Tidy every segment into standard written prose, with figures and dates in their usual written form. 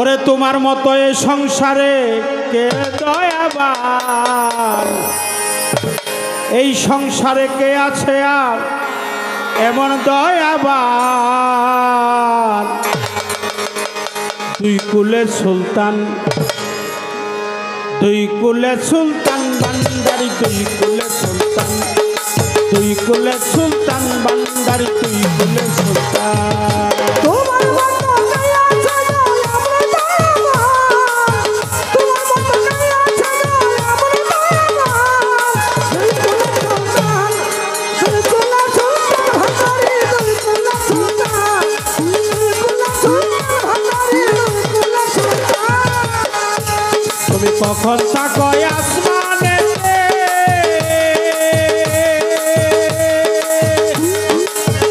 ওরে তোমার মতো এই সংসারে কে দয়াবান, এই সংসারে কে আছে আর এমন দয়াবান। দুই কুলের সুলতান, দুই কুলের সুলতান ভান্ডারি, দুই কুলের সুলতান, দুই কুলের সুলতান ভান্ডারি, দুই কুলের সুলতান। তুমি কখন থাকো আসমানেতে,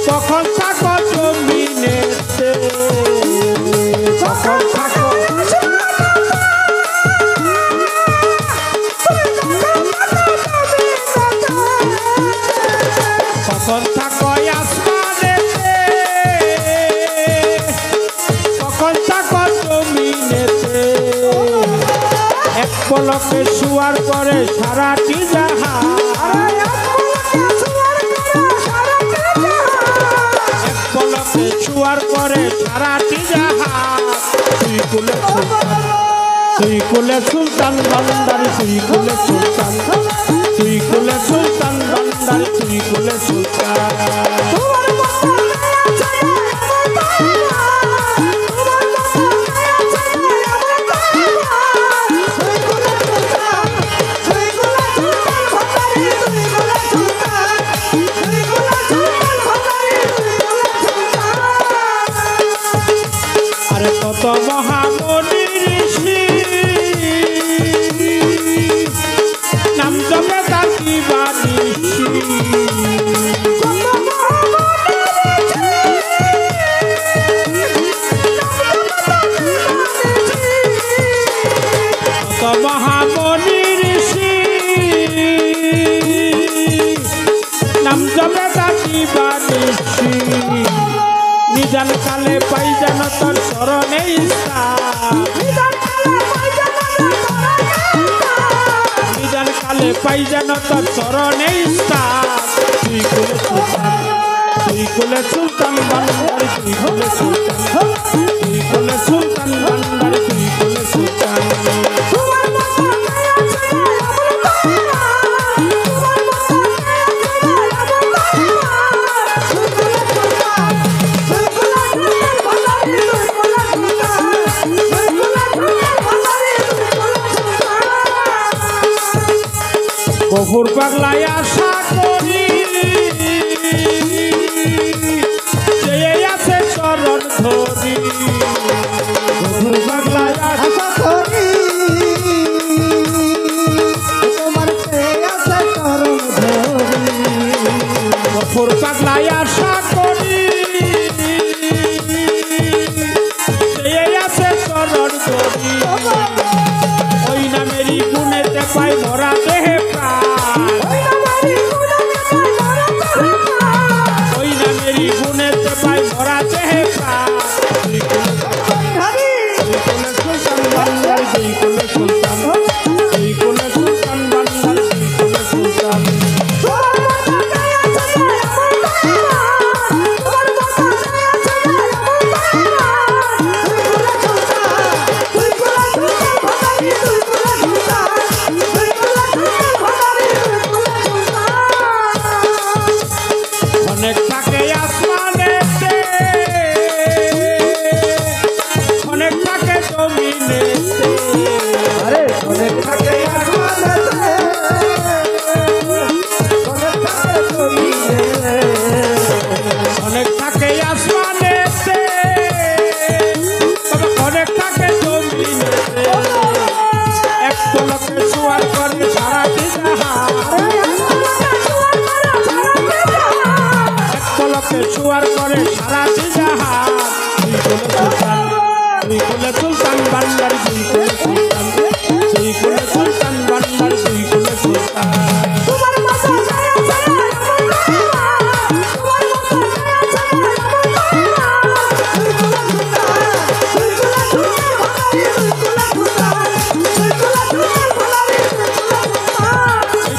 কখন থাকো জমিনেতে, কখন থাকো কখন থাকো আসমানেতে, কখন থাকো জমিনেতে। এক পলকে শুয়ার পরে সারাটি জাহান, এক পলকে শুয়ার পরে সারাটি জাহান। তুই কুলে সুলতান, তুই কুলে সুলতান ভান্ডারি, তুই কুলে সুলতান, তুই কুলে সুলতান ভান্ডারি, তুই কুলে সুলতান। কত মহামনি ঋষি নাম জপে তাকি বানিষি, কত মহামনি ঋষি নাম জপে তাকি বানিষি। নিজান কালে পাই যেন তোর শরণে স্থান, নিজান কালে পাই যেন তোর শরণে স্থান। তুই কুলে সুলতান, তুই কুলে সুলতান ভান্ডারি, তুই কুলে সুলতান, তুই কুলে সুলতান ভান্ডারি, তুই কুলে সুলতান। গফুর পাগলায় আশা করি, যে আছে চরণ ধরি। গফুর পাগলায় আশা করি, তোমার সে আছে চরণ ধরি। গফুর পাগলায় আশা করি, যে আছে চরণ ধরি। ওই নামেরই গুণেতে পাই ভরা দেহে প্রাণ, ওই নামেরই গুণেতে পাই ভরা দেহে প্রাণ। তুই কুলে সুলতান ভান্ডারি, তুই কুলে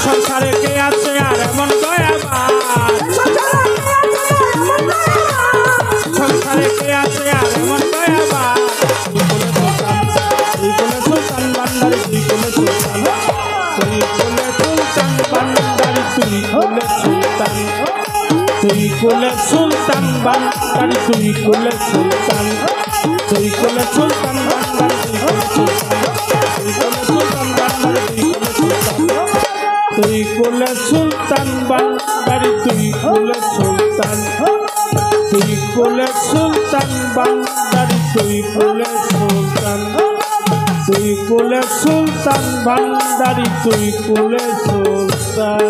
সংসারে কে আছে আর এমন দয়াবান সংসারে কে আছে আর এমন দয়াবান তুই কোলে সুলতান বান্দারি তুই কোলে সুলতান বান্দারি তুই কোলে সুলতান তুই কোলে সুলতান বান্দারি তুই কোলে সুলতান তুই কোলে সুলতান বান্দারি তুই কোলে সুলতান তুই কোলে সুলতান বান্দারি তুই কোলে সুলতান তুই কোলে সুলতান বান্দারি তুই কোলে সুলতান তুই কোলে সুলতান বান্দারি তুই কোলে সুলতান